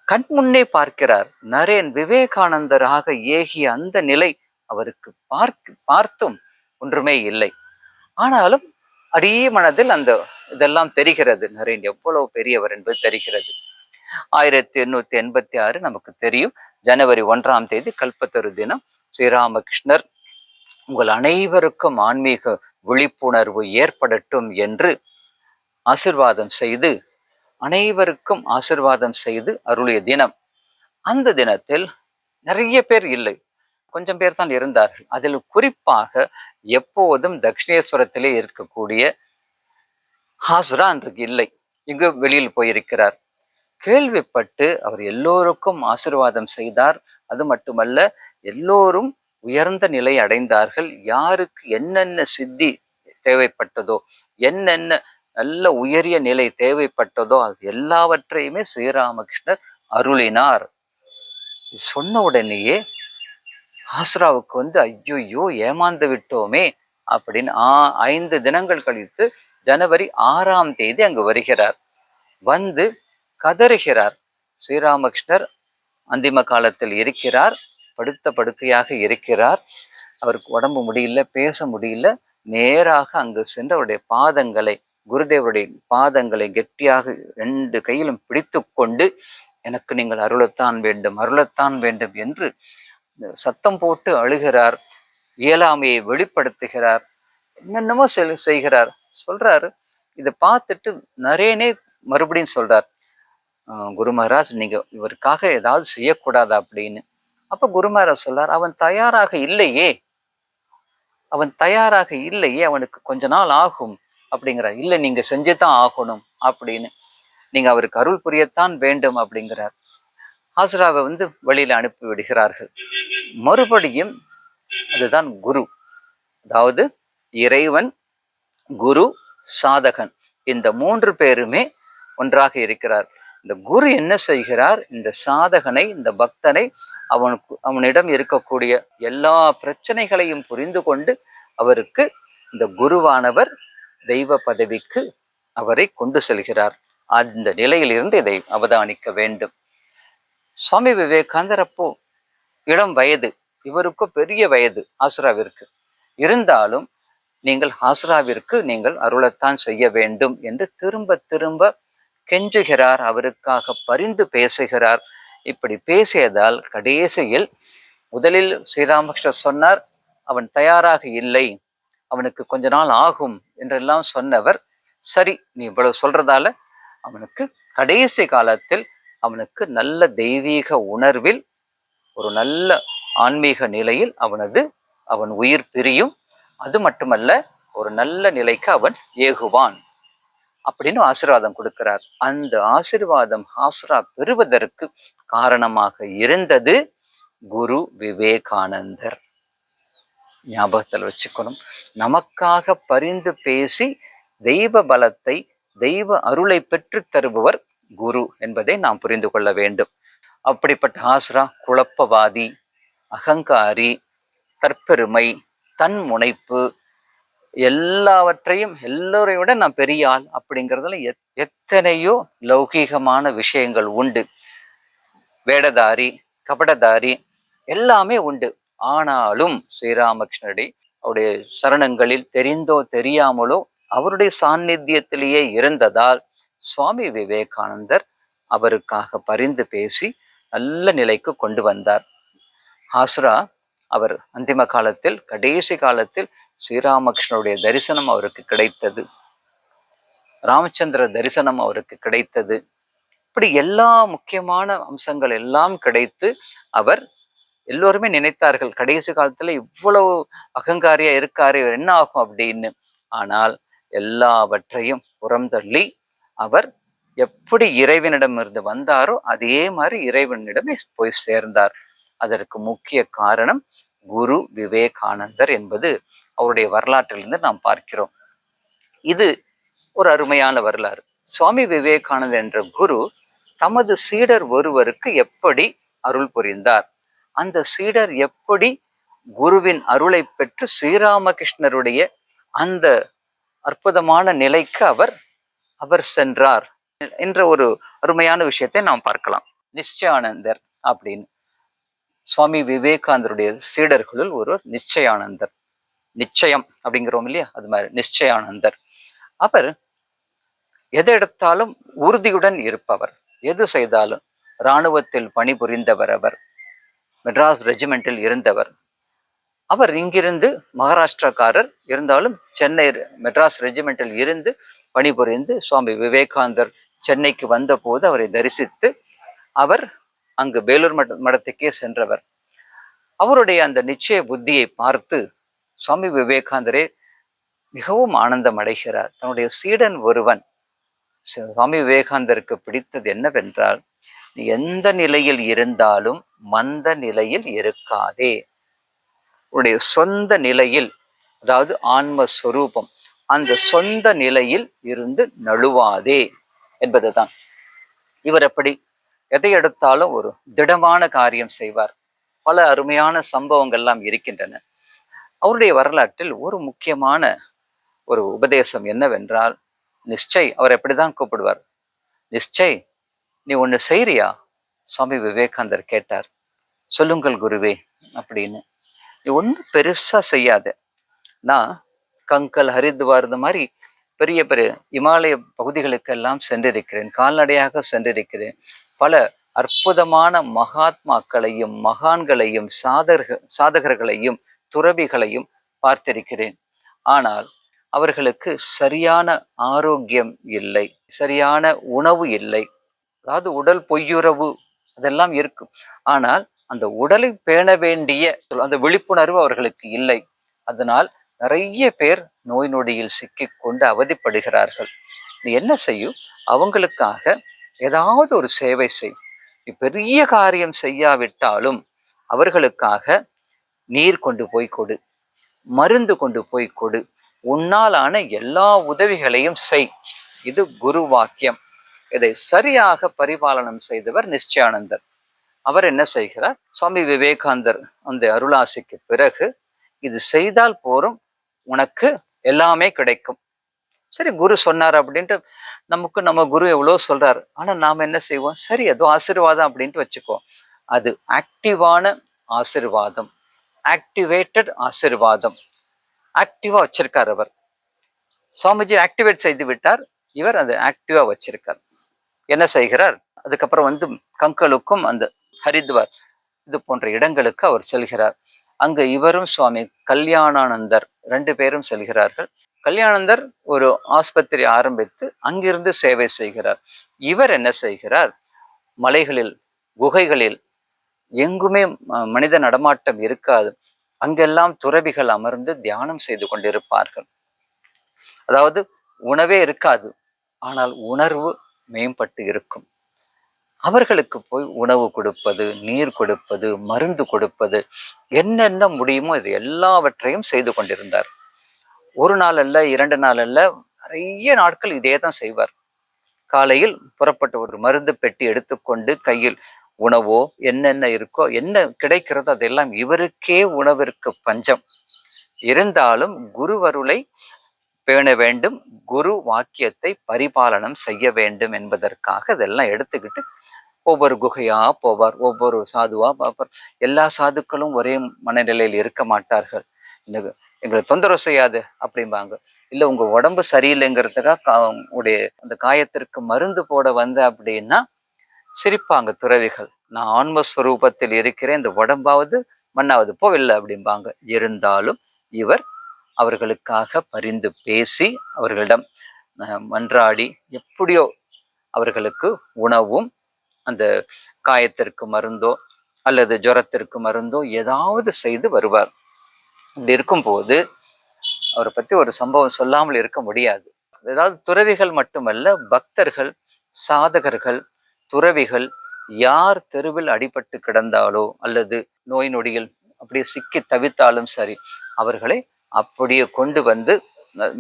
கண் முன்னே பார்க்கிறார். நரேன் விவேகானந்தராக ஏகிய அந்த நிலை அவருக்கு பார்த்தும் ஒன்றுமே இல்லை. ஆனாலும் அடியே மனதில் அந்த இதெல்லாம் தெரிகிறது. நரேன் எவ்வளவு பெரியவர் என்பது தெரிகிறது. 1886 நமக்கு தெரியும். ஜனவரி 1ஆம் தேதி கல்பத்தரு தினம். ஸ்ரீராமகிருஷ்ணர் உங்கள் அனைவருக்கும் ஆன்மீக விழிப்புணர்வு ஏற்படட்டும் என்று ஆசிர்வாதம் செய்து, அனைவருக்கும் ஆசிர்வாதம் செய்து அருளிய தினம். அந்த தினத்தில் நிறைய பேர் இல்லை, கொஞ்சம் பேர் தான் இருந்தார்கள். அதில் குறிப்பாக எப்போதும் தட்சிணேஸ்வரத்திலே இருக்கக்கூடிய ஹாஸ்ரா அன்றைக்கு இல்லை, இங்கு வெளியில் போயிருக்கிறார். கேள்விப்பட்டு அவர் எல்லோருக்கும் ஆசிர்வாதம் செய்தார். அது மட்டுமல்ல, எல்லோரும் உயர்ந்த நிலை அடைந்தார்கள். யாருக்கு என்னென்ன சித்தி தேவைப்பட்டதோ, என்னென்ன நல்ல உயரிய நிலை தேவைப்பட்டதோ அது எல்லாவற்றையுமே ஸ்ரீராமகிருஷ்ணர் அருளினார். சொன்ன உடனேயே ஆஸ்ராவுக்கு ஐயோ ஏமாந்து விட்டோமே அப்படின்னு 5 தினங்கள் கழித்து ஜனவரி 6ஆம் தேதி அங்கு வருகிறார். வந்து கதறுகிறார். ஸ்ரீராமகிருஷ்ணர் அந்திம காலத்தில் இருக்கிறார், படுத்த படுக்கையாக இருக்கிறார். அவருக்கு உடம்பு முடியல, பேச முடியல. நேராக அங்கு சென்று அவருடைய பாதங்களை, குருதேவருடைய பாதங்களை கெட்டியாக 2 கையிலும் பிடித்து கொண்டு, எனக்கு நீங்கள் அருளத்தான் வேண்டும், அருளத்தான் வேண்டும் என்று சத்தம் போட்டு அழுகிறார். இயலாமையை வெளிப்படுத்துகிறார். என்னென்னமோ செய்கிறார். சொல்றாரு. இதை பார்த்துட்டு நரேனே மறுபடியும் சொல்றார், குரு மகாராஜ் நீங்க இவருக்காக ஏதாவது செய்யக்கூடாதா அப்படின்னு. அப்ப குரு மகாராஜ் சொல்றார், அவன் தயாராக இல்லையே, அவனுக்கு கொஞ்ச நாள் ஆகும் அப்படிங்கிறார். இல்லை, நீங்க செஞ்சுதான் ஆகணும் அப்படின்னு, நீங்க அவருக்கு அருள் புரியத்தான் வேண்டும் அப்படிங்கிறார். ஆசிராவை வழியில அனுப்பி விடுகிறார்கள். மறுபடியும் அதுதான் குரு, அதாவது இறைவன், குரு, சாதகன், இந்த 3 பேருமே ஒன்றாக இருக்கிறார். இந்த குரு என்ன செய்கிறார், இந்த சாதகனை, இந்த பக்தனை அவனிடம் இருக்கக்கூடிய எல்லா பிரச்சனைகளையும் புரிந்து கொண்டு அவருக்கு இந்த குருவானவர் தெய்வ பதவிக்கு அவரை கொண்டு செல்கிறார். அந்த நிலையிலிருந்து இதை அவதானிக்க வேண்டும். சுவாமி விவேகானந்தர் அப்போ இளம் வயது, இவருக்கோ பெரிய வயது ஆஸ்ராவிற்கு. இருந்தாலும் நீங்கள் ஆஸ்ராவிற்கு நீங்கள் அருளத்தான் செய்ய வேண்டும் என்று திரும்ப திரும்ப கெஞ்சுகிறார். அவருக்காக பரிந்து பேசுகிறார். இப்படி பேசியதால் கடைசியில் முதலில் ஸ்ரீராமகிருஷ்ணர் சொன்னார், அவன் தயாராக இல்லை, அவனுக்கு கொஞ்ச நாள் ஆகும் என்றெல்லாம் சொன்னவர், சரி நீ இவ்வளவு சொல்றதால அவனுக்கு கடைசி காலத்தில் அவனுக்கு நல்ல தெய்வீக உணர்வில், ஒரு நல்ல ஆன்மீக நிலையில் அவன் உயிர் பிரியும், அது மட்டுமல்ல ஒரு நல்ல நிலைக்கு அவன் ஏகுவான் அப்படின்னு ஆசீர்வாதம் கொடுக்கிறார். அந்த ஆசீர்வாதம் ஆஸ்ரா பெறுவதற்கு காரணமாக இருந்தது குரு விவேகானந்தர். ஞாபகத்தில் வச்சுக்கணும். நமக்காக பரிந்து பேசி தெய்வ பலத்தை, தெய்வ அருளை பெற்று தருபவர் குரு என்பதை நாம் புரிந்து கொள்ள வேண்டும். அப்படிப்பட்ட ஆஸ்ரா குழப்பவாதி, அகங்காரி, தற்பெருமை, தன் முனைப்பு, எல்லாவற்றையும் எல்லோரை விட நான் பெரிய ஆள் அப்படிங்கிறதுல எத்தனையோ லௌகீகமான விஷயங்கள் உண்டு. வேடதாரி, கபடதாரி எல்லாமே உண்டு. ஆனாலும் ஸ்ரீராமகிருஷ்ணரை அவருடைய சரணங்களில் தெரிந்தோ தெரியாமலோ அவருடைய சாநித்தியத்திலேயே இருந்ததால் சுவாமி விவேகானந்தர் அவருக்காக பரிந்து பேசி நல்ல நிலைக்கு கொண்டு வந்தார். ஆஸ்ரா அவர் அந்திம காலத்தில், கடைசி காலத்தில் ஸ்ரீராமகிருஷ்ணருடைய தரிசனம் அவருக்கு கிடைத்தது, ராமச்சந்திர தரிசனம் அவருக்கு கிடைத்தது. இப்படி எல்லா முக்கியமான அம்சங்கள் எல்லாம் கிடைத்து அவர் எல்லோருமே நினைத்தார்கள் கடைசி காலத்துல இவ்வளவு அகங்காரியா இருக்காரு, இவர் என்ன ஆகும் அப்படின்னு. ஆனால் எல்லாவற்றையும் புறந்தள்ளி அவர் எப்படி இறைவனிடமிருந்து வந்தாரோ அதே மாதிரி இறைவனிடமே போய் சேர்ந்தார். அதற்கு முக்கிய காரணம் குரு விவேகானந்தர் என்பது அவருடைய வரலாற்றிலிருந்து நாம் பார்க்கிறோம். இது ஒரு அருமையான வரலாறு. சுவாமி விவேகானந்தர் என்ற குரு தமது சீடர் ஒருவருக்கு எப்படி அருள் புரிந்தார், அந்த சீடர் எப்படி குருவின் அருளை பெற்று ஸ்ரீராமகிருஷ்ணருடைய அந்த அற்புதமான நிலைக்கு அவர் சென்றார் என்ற ஒரு அருமையான விஷயத்தை நாம் பார்க்கலாம். நிச்சயானந்தர் அப்படின்னு சுவாமி விவேகானந்தருடைய சீடர்களுள் ஒரு நிச்சயானந்தர். நிச்சயம் அப்படிங்கிறோம் இல்லையா, அது மாதிரி நிச்சயானந்தர். அவர் எதை எடுத்தாலும் உறுதியுடன் இருப்பவர், எது செய்தாலும். இராணுவத்தில் பணிபுரிந்தவர், அவர் மெட்ராஸ் ரெஜிமெண்டில் இருந்தவர். அவர் இங்கிருந்து மகாராஷ்டிரக்காரர் இருந்தாலும் சென்னை மெட்ராஸ் ரெஜிமெண்டில் இருந்து பணிபுரிந்து சுவாமி விவேகானந்தர் சென்னைக்கு வந்த போது அவரை தரிசித்து அவர் அங்கு வேலூர் மடத்துக்கே சென்றவர். அவருடைய அந்த நிச்சய புத்தியை பார்த்து சுவாமி விவேகானந்தரே மிகவும் ஆனந்தம் அடைகிறார். தன்னுடைய சீடன் ஒருவன் சுவாமி விவேகானந்தருக்கு பிடித்தது என்னவென்றால், நீ எந்த நிலையில் இருந்தாலும் மந்த நிலையில் இருக்காதே, உன்னுடைய சொந்த நிலையில், அதாவது ஆன்மஸ்வரூபம், அந்த சொந்த நிலையில் இருந்து நழுவாதே என்பதுதான். இவர் எப்படி எதை எடுத்தாலும் ஒரு திடமான காரியம் செய்வார். பல அருமையான சம்பவங்கள்லாம் இருக்கின்றன. அவருடைய வரலாற்றில் ஒரு முக்கியமான ஒரு உபதேசம் என்னவென்றால், நிச்சய், அவர் எப்படிதான் கூப்பிடுவார், நிச்சய் நீ ஒன்று செய்றியா? சுவாமி விவேகானந்தர் கேட்டார். சொல்லுங்கள் குருவே அப்படின்னு. நீ ஒன்றும் பெருசா செய்யாத. நான் கங்கல், ஹரித்வார் இந்த மாதிரி பெரிய பெரிய இமாலய பகுதிகளுக்கெல்லாம் சென்றிருக்கிறேன், கால்நடையாக சென்றிருக்கிறேன். பல அற்புதமான மகாத்மாக்களையும் மகான்களையும் சாதகர்களையும் துறவிகளையும் பார்த்திருக்கிறேன். ஆனால் அவர்களுக்கு சரியான ஆரோக்கியம் இல்லை, சரியான உணவு இல்லை. அதாவது உடல் பொய்யுறவு அதெல்லாம் இருக்கும், ஆனால் அந்த உடலை பேண வேண்டிய அந்த விழிப்புணர்வு அவர்களுக்கு இல்லை. அதனால் நிறைய பேர் நோய் நொடியில் சிக்கிக்கொண்டு அவதிப்படுகிறார்கள். நீ என்ன செய்யும், அவங்களுக்காக ஏதாவது ஒரு சேவை செய். நீ பெரிய காரியம் செய்யாவிட்டாலும் அவர்களுக்காக நீர் கொண்டு போய் கொடு, மருந்து கொண்டு போய் கொடு, உன்னாலான எல்லா உதவிகளையும் செய். இது குரு வாக்கியம். இதை சரியாக பரிபாலனம் செய்தவர் நிச்சயானந்தர். அவர் என்ன செய்கிறார், சுவாமி விவேகானந்தர் அந்த அருளாசிக்கு பிறகு, இது செய்தால் போரும், உனக்கு எல்லாமே கிடைக்கும். சரி, குரு சொன்னார் அப்படின்ட்டு நமக்கு நம்ம குரு எவ்வளோ சொல்றாரு, ஆனா நாம என்ன செய்வோம், சரி ஏதோ ஆசீர்வாதம் அப்படின்ட்டு வச்சுக்கோ. அது ஆக்டிவான ஆசீர்வாதம், ஆக்டிவேட்டட் ஆசீர்வாதம். ஆக்டிவா வச்சிருக்கார் அவர். சுவாமிஜி ஆக்டிவேட் செய்து விட்டார், இவர் அதை ஆக்டிவா வச்சிருக்கார். என்ன செய்கிறார், அதுக்கப்புறம் கங்கலுக்கும் அந்த ஹரித்வார் இது போன்ற இடங்களுக்கு அவர் செல்கிறார். அங்கு இவரும் சுவாமி கல்யாணானந்தர் 2 பேரும் செல்கிறார்கள். கல்யாணானந்தர் ஒரு ஆஸ்பத்திரி ஆரம்பித்து அங்கிருந்து சேவை செய்கிறார். இவர் என்ன செய்கிறார், மலைகளில் குகைகளில் எங்குமே மனித நடமாட்டம் இருக்காது, அங்கெல்லாம் துறவிகள் அமர்ந்து தியானம் செய்து கொண்டிருப்பார்கள். அதாவது உணவே இருக்காது, ஆனால் உணர்வு மேம்பட்டு இருக்கும். அவர்களுக்கு போய் உணவு கொடுப்பது, நீர் கொடுப்பது, மருந்து கொடுப்பது, என்னென்ன முடியுமோ இது எல்லாவற்றையும் செய்து கொண்டிருந்தார். ஒரு நாள் அல்ல, 2 நாள் அல்ல, நிறைய நாட்கள் இதே தான் செய்வார். காலையில் புறப்பட்ட ஒரு மருந்து பெட்டி எடுத்துக்கொண்டு கையில் உணவோ என்னென்ன இருக்கோ, என்ன கிடைக்கிறதோ அதெல்லாம், இவருக்கே உணவிற்கு பஞ்சம் இருந்தாலும் குருவருளை பேண வேண்டும், குரு வாக்கியத்தை பரிபாலனம் செய்ய வேண்டும் என்பதற்காக இதெல்லாம் எடுத்துக்கிட்டு ஒவ்வொரு குகையா போவார், ஒவ்வொரு சாதுவா பார்ப்பார். எல்லா சாதுக்களும் ஒரே மனநிலையில் இருக்க மாட்டார்கள். எங்களை தொந்தரவு செய்யாது அப்படிம்பாங்க. இல்லை உங்க உடம்பு சரியில்லைங்கிறதுக்காக உடைய அந்த காயத்திற்கு மருந்து போட வந்த அப்படின்னா சிரிப்பாங்க துறவிகள். நான் ஆன்மஸ்வரூபத்தில் இருக்கிறேன், இந்த உடம்பாவது மண்ணாவது போவில்லை அப்படிம்பாங்க. இருந்தாலும் இவர் அவர்களுக்காக பரிந்து பேசி அவர்களிடம் மன்றாடி எப்படியோ அவர்களுக்கு உணவும் அந்த காயத்திற்கு மருந்தோ அல்லது ஜுரத்திற்கு மருந்தோ ஏதாவது செய்து வருவார். இப்படி இருக்கும்போது அவரை பத்தி ஒரு சம்பவம் சொல்லாமல் இருக்க முடியாது. ஏதாவது துறவிகள் மட்டுமல்ல, பக்தர்கள், சாதகர்கள், துறவிகள் யார் தெருவில் அடிபட்டு கிடந்தாலோ அல்லது நோய் நொடியில் அப்படியே சிக்கி தவித்தாலும் சரி, அவர்களை அப்படியே கொண்டு வந்து,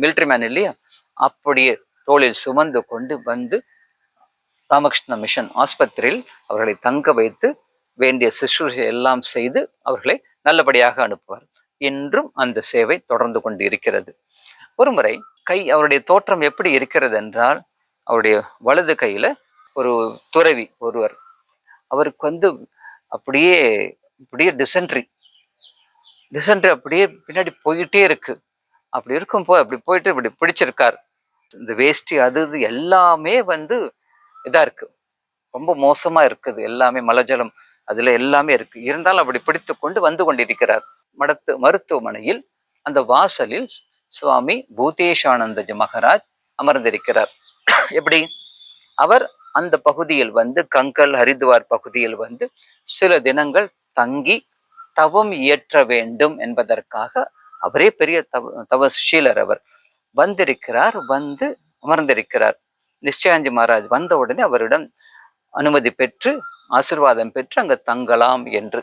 மிலிட்ரி மேன் இல்லையா, அப்படியே தோளில் சுமந்து கொண்டு வந்து ராமகிருஷ்ண மிஷன் ஆஸ்பத்திரியில் அவர்களை தங்க வைத்து வேண்டிய சுற்றுச்சை எல்லாம் செய்து அவர்களை நல்லபடியாக அனுப்புவார். இன்றும் அந்த சேவை தொடர்ந்து கொண்டு இருக்கிறது. ஒருமுறை அவருடைய தோற்றம் எப்படி இருக்கிறது என்றால், அவருடைய வலது கையில ஒரு துறவி ஒருவர், அவருக்கு வந்து அப்படியே அப்படியே டிசென்ட்ரி அப்படியே பின்னாடி போயிட்டே இருக்கு. அப்படி இருக்கும்போது அப்படி போயிட்டு இப்படி பிடிச்சிருக்கார். இந்த வேஷ்டி அது இது எல்லாமே வந்து இதா இருக்கு, ரொம்ப மோசமா இருக்குது, எல்லாமே மலஜலம் அதுல எல்லாமே இருக்கு. இருந்தாலும் அப்படி பிடித்து கொண்டு வந்து கொண்டிருக்கிறார். மருத்துவமனையில் அந்த வாசலில் சுவாமி பூதேஷானந்தஜி மகாராஜ் அமர்ந்திருக்கிறார். எப்படி? அவர் அந்த பகுதியில் வந்து, கங்கல் ஹரித்வார் பகுதியில் வந்து சில தினங்கள் தங்கி தவம் இயற்ற வேண்டும் என்பதற்காக, அவரே பெரிய தவசீலர், அவர் வந்திருக்கிறார். வந்து அமர்ந்திருக்கிறார். நிச்சயானந்தி மகாராஜ் வந்த உடனே அவரிடம் அனுமதி பெற்று ஆசிர்வாதம் பெற்று அங்க தங்கலாம் என்று,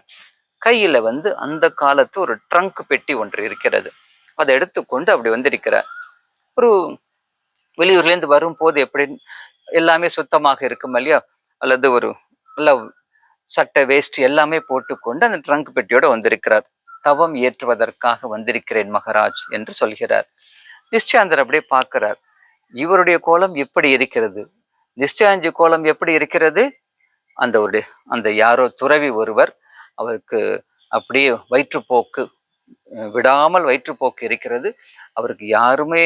கையில வந்து அந்த காலத்து ஒரு ட்ரங்க் பெட்டி ஒன்று இருக்கிறது, அதை எடுத்துக்கொண்டு அப்படி வந்திருக்கிறார். ஒரு வெளியூர்லேருந்து வரும்போது எப்படி எல்லாமே சுத்தமாக இருக்கும் இல்லையா, அல்லது ஒரு நல்ல சட்டை வேஷ்டி எல்லாமே போட்டுக்கொண்டு அந்த ட்ரங்க் பெட்டியோட வந்திருக்கிறார். தவம் ஏற்றுவதற்காக வந்திருக்கிறேன் மகாராஜ் என்று சொல்கிறார். நிச்சயாந்தர் அப்படியே பார்க்கிறார். இவருடைய கோலம் எப்படி இருக்கிறது, நிச்சயாஞ்சி கோலம் எப்படி இருக்கிறது? அந்த யாரோ துறவி ஒருவர், அவருக்கு அப்படியே வயிற்றுப்போக்கு, விடாமல் வயிற்றுப்போக்கு இருக்கிறது. அவருக்கு யாருமே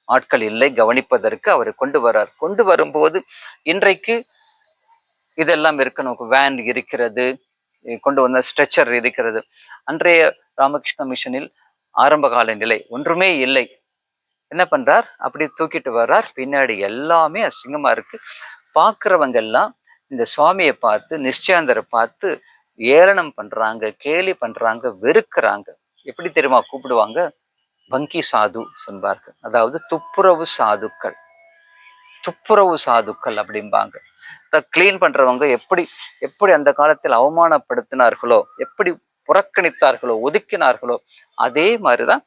ஆட்கள் இல்லை கவனிப்பதற்கு. அவரை கொண்டு வர்றார். கொண்டு வரும்போது இன்றைக்கு இதெல்லாம் இருக்கு, நமக்கு வேன் இருக்கிறது, கொண்டு வந்த ஸ்ட்ரெச்சர் இருக்கிறது. அன்றைய ராமகிருஷ்ண மிஷனில் ஆரம்ப கால நிலை ஒன்றுமே இல்லை. என்ன பண்றார்? அப்படி தூக்கிட்டு வர்றார். பின்னாடி எல்லாமே அசிங்கமா இருக்கு. பார்க்குறவங்க எல்லாம் இந்த சுவாமியை பார்த்து, நிச்சயாந்தரை பார்த்து ஏளனம் பண்றாங்க, கேலி பண்றாங்க, வெறுக்கிறாங்க. எப்படி தெரியுமா கூப்பிடுவாங்க? பங்கி சாது என்பார்கள். அதாவது துப்புரவு சாதுக்கள், துப்புரவு சாதுக்கள் அப்படிம்பாங்க. கிளீன் பண்றவங்க எப்படி எப்படி அந்த காலத்தில் அவமானப்படுத்தினார்களோ, எப்படி புறக்கணித்தார்களோ, ஒதுக்கினார்களோ, அதே மாதிரிதான்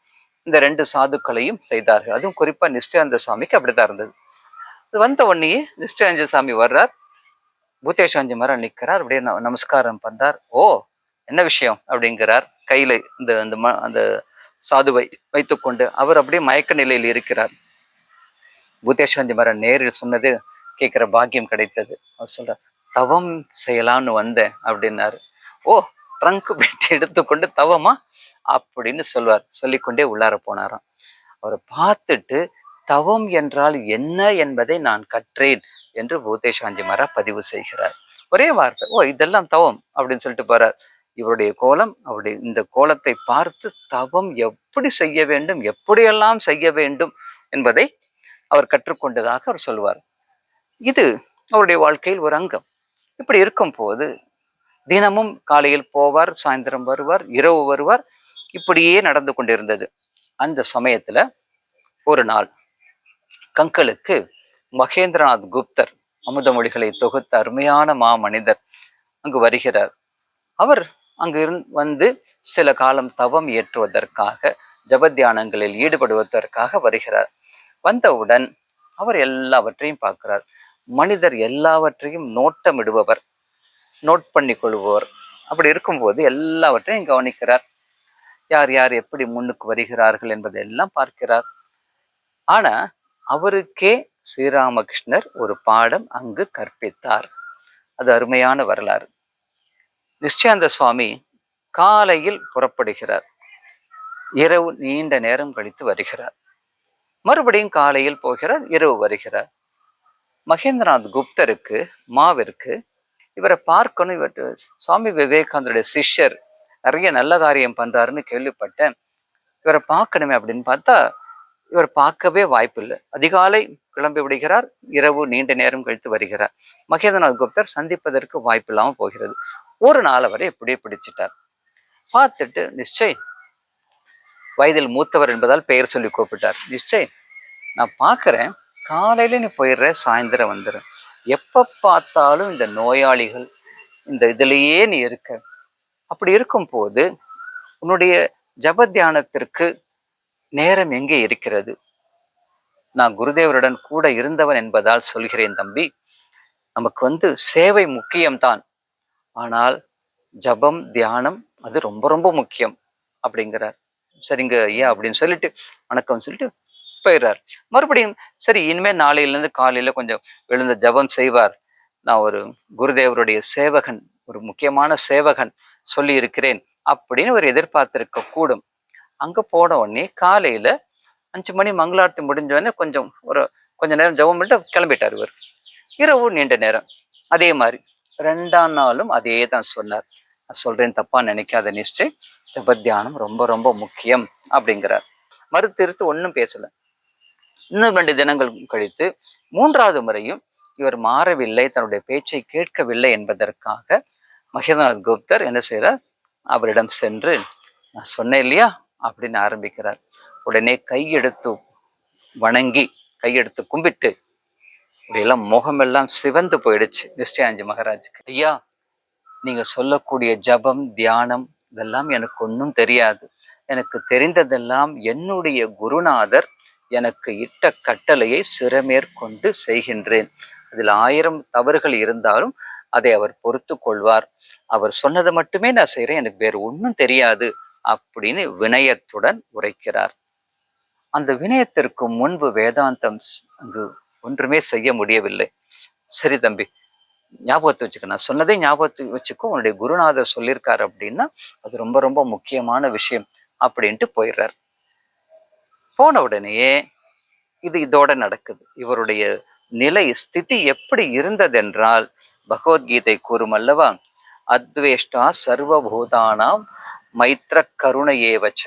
இந்த 2 சாதுக்களையும் செய்தார்கள். அதுவும் குறிப்பா நிச்சயானந்த சுவாமிக்கு அப்படிதான் இருந்தது. இது வந்த உடனே நிச்சயானந்த சாமி வர்றார். பூதேஷாஞ்சி மரம் நிற்கிறார். அப்படியே நமஸ்காரம் பண்றார். ஓ, என்ன விஷயம் அப்படிங்கிறார். கையில இந்த அந்த சாதுவை வைத்துக்கொண்டு அவர் அப்படியே மயக்க நிலையில் இருக்கிறார். பூதேஷாஞ்சி மரம் நேரில் சொன்னது கேட்கிற பாக்கியம் கிடைத்தது. அவர் சொல்றார், தவம் செய்யலாம்னு வந்தேன் அப்படின்னாரு. ஓ, ட்ரங்க் பெட்டி எடுத்துக்கொண்டு தவமா அப்படின்னு சொல்வார். சொல்லிக்கொண்டே உள்ளார போனாராம். அவரை பார்த்துட்டு, தவம் என்றால் என்ன என்பதை நான் கற்றேன் என்று பூதேஷாஞ்சி மரா பதிவு செய்கிறார். ஒரே வார்த்தை, ஓ இதெல்லாம் தவம் அப்படின்னு சொல்லிட்டு போறார். இவருடைய கோலம், அவருடைய இந்த கோலத்தை பார்த்து தவம் எப்படி செய்ய வேண்டும், எப்படியெல்லாம் செய்ய வேண்டும் என்பதை அவர் கற்றுக்கொண்டதாக அவர் சொல்வார். இது அவருடைய வாழ்க்கையில் ஒரு அங்கம். இப்படி இருக்கும் போது தினமும் காலையில் போவார், சாயந்தரம் வருவார், இரவு வருவார். இப்படியே நடந்து கொண்டிருந்தது. அந்த சமயத்துல ஒரு நாள் கங்கலுக்கு மகேந்திரநாத் குப்தர், அமுதமொழிகளை தொகுத்த அருமையான மனிதர் அங்கு வருகிறார். அவர் அங்கு வந்து சில காலம் தவம் ஏற்றுவதற்காக, ஜபத்தியானங்களில் ஈடுபடுவதற்காக வருகிறார். வந்தவுடன் அவர் எல்லாவற்றையும் பார்க்கிறார். மனிதர் எல்லாவற்றையும் நோட்டமிடுபவர், நோட் பண்ணி கொள்பவர். அப்படி இருக்கும்போது எல்லாவற்றையும் கவனிக்கிறார். யார் யார் எப்படி முன்னுக்கு வருகிறார்கள் என்பதெல்லாம் பார்க்கிறார். ஆனா அவருக்கே ஸ்ரீராமகிருஷ்ணர் ஒரு பாடம் அங்கு கற்பித்தார். அது அருமையான வரலாறு. நிச்சயானந்த சுவாமி காலையில் புறப்படுகிறார், இரவு நீண்ட நேரம் கழித்து வருகிறார். மறுபடியும் காலையில் போகிறார், இரவு வருகிறார். மகேந்திரநாத் குப்தருக்கு, மாவிற்கு இவரை பார்க்கணும், இவர் சுவாமி விவேகானந்தருடைய சிஷ்யர், நிறைய நல்ல காரியம் பண்றாருன்னு கேள்விப்பட்டேன், இவரை பார்க்கணுமே அப்படின்னு பார்த்தா இவர் பார்க்கவே வாய்ப்பில்லை. அதிகாலை கிளம்பி விடுகிறார், இரவு நீண்ட நேரம் கழித்து வருகிறார். மகேந்திரநாத் குப்தர் சந்திப்பதற்கு வாய்ப்பில்லாமல் போகிறது. ஒரு நாள் அவரை இப்படியே பிடிச்சிட்டார். பார்த்துட்டு, நிச்சய், வயதில் மூத்தவர் என்பதால் பெயர் சொல்லி கூப்பிட்டார். நிச்சய், நான் பார்க்குறேன், காலையில் நீ போயிடுற, சாயந்தரம் வந்துடுற, எப்போ பார்த்தாலும் இந்த நோயாளிகள் இந்த இதுலேயே நீ இருக்க. அப்படி இருக்கும் போது உன்னுடைய ஜப தியானத்திற்கு நேரம் எங்கே இருக்கிறது? நான் குருதேவருடன் கூட இருந்தவன் என்பதால் சொல்கிறேன் தம்பி, நமக்கு சேவை முக்கியம்தான், ஆனால் ஜபம் தியானம் அது ரொம்ப ரொம்ப முக்கியம் அப்படிங்கிறார். சரிங்க ஐயா அப்படின்னு சொல்லிட்டு வணக்கம் சொல்லிட்டு போயிடுறார். மறுபடியும் சரி, இனிமேல் நாளையிலேருந்து காலையில் கொஞ்சம் எழுந்த ஜபம் செய்வார், நான் ஒரு குருதேவருடைய சேவகன், ஒரு முக்கியமான சேவகன் சொல்லி இருக்கிறேன் அப்படின்னு ஒரு எதிர்பார்த்திருக்க கூடும். அங்கே போன உடனே காலையில் 5 மணி மங்களாரத்தி முடிஞ்சோடனே கொஞ்ச நேரம் ஜபம் பண்ணிட்டு கிளம்பிட்டார் இவர். இரவு நீண்ட நேரம் அதே மாதிரி. 2ஆம் நாளும் அதே தான் சொன்னார். நான் சொல்றேன், தப்பா நினைக்காத நிச்சய், ஜப தியானம் ரொம்ப ரொம்ப முக்கியம் அப்படிங்கிறார். மறுத்திருத்து ஒன்றும் பேசல. இன்னும் 2 தினங்கள் கழித்து 3வது முறையும் இவர் மாறவில்லை, தன்னுடைய பேச்சை கேட்கவில்லை என்பதற்காக மகேந்திரநாத் குப்தர் என்ன செய்கிறார், அவரிடம் சென்று, நான் சொன்னேன் இல்லையா அப்படின்னு ஆரம்பிக்கிறார். உடனே கையெடுத்து வணங்கி, கையெடுத்து கும்பிட்டு, இப்படியெல்லாம் முகமெல்லாம் சிவந்து போயிடுச்சு நிஷ்டயானந்த் மகாராஜுக்கு. ஐயா, நீங்க சொல்லக்கூடிய ஜபம் தியானம் இதெல்லாம் எனக்கு ஒன்றும் தெரியாது. எனக்கு தெரிந்ததெல்லாம் என்னுடைய குருநாதர் எனக்கு இட்ட கட்டளையை சிறமேற்கொண்டு செய்கின்றேன். அதில் 1000 தவறுகள் இருந்தாலும் அதை அவர் பொறுத்து கொள்வார். அவர் சொன்னதை மட்டுமே நான் செய்கிறேன், எனக்கு வேறு ஒன்றும் தெரியாது அப்படின்னு வினயத்துடன் உரைக்கிறார். அந்த வினயத்திற்கு முன்பு வேதாந்தம் அங்கு ஒன்றுமே செய்ய முடியவில்லை. சரி தம்பி, ஞாபகத்தை வச்சுக்க, நான் சொன்னதே ஞாபகத்தை வச்சுக்கோ, உன்னுடைய குருநாதர் சொல்லியிருக்காரு அப்படின்னா அது ரொம்ப ரொம்ப முக்கியமான விஷயம் அப்படின்ட்டு போயிடுறார். போன உடனேயே இதோட நடக்குது. இவருடைய நிலை ஸ்திதி எப்படி இருந்ததென்றால், பகவத்கீதை கூறும் அல்லவா, அத்வேஷ்டா சர்வபூதானாம் மைத்ர கருணையேவச்ச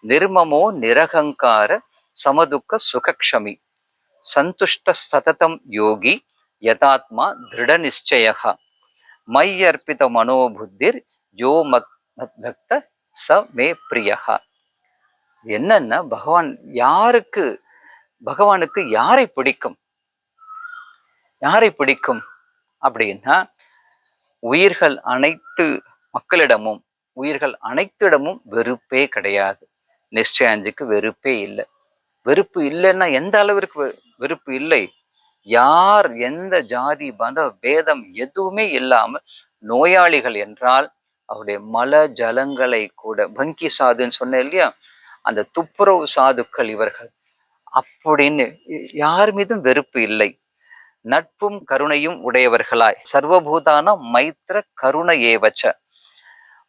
நிர்மமோ நிரகங்கார சமதுக்க சுகக்ஷமி சந்துஷ்ட சததம் யோகி யதாத்மா திருட நிச்சய மையர்ப்பித மனோபுத்திர் யோ மத்பக்த ச மே பிரியஹா. என்னன்னா, பகவானுக்கு யாரை பிடிக்கும்? யாரை பிடிக்கும் அப்படின்னா, உயிர்கள் அனைத்திடமும் வெறுப்பே கிடையாது. நிஷ்டயானந்துக்கு வெறுப்பே இல்லை. வெறுப்பு இல்லைன்னா எந்த அளவிற்கு வெறுப்பு இல்லை? யார் எந்த ஜாதி மத பேதம் எதுவுமே இல்லாமல் நோயாளிகள் என்றால் அவருடைய மல ஜலங்களை கூட, பங்கி சாதுன்னு சொன்னேன் இல்லையா, அந்த துப்புரவு சாதுக்கள் இவர்கள் அப்படின்னு யார் மீதும் வெறுப்பு இல்லை. நட்பும் கருணையும் உடையவர்களாய், சர்வபூதான மைத்திர கருணை ஏவச்ச,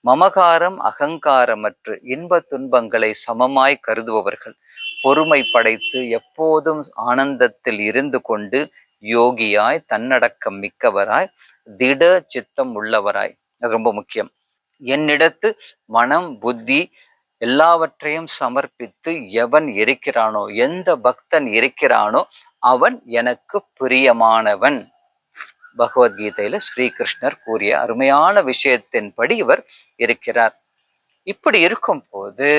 மமகாரம் அகங்காரமற்று இன்ப துன்பங்களை சமமாய் கருதுபவர்கள், பொறுமை படைத்து எப்போதும் ஆனந்தத்தில் இருந்து கொண்டு யோகியாய், தன்னடக்கம் மிக்கவராய், திட சித்தம் உள்ளவராய். அது ரொம்ப முக்கியம். என்னிடத்து மனம் புத்தி எல்லாவற்றையும் சமர்ப்பித்து எவன் இருக்கிறானோ, எந்த பக்தன் இருக்கிறானோ அவன் எனக்கு பிரியமானவன். பகவத்கீதையில ஸ்ரீகிருஷ்ணர் கூறிய அருமையான விஷயத்தின்படி இவர் இருக்கிறார். இப்படி இருக்கும் போது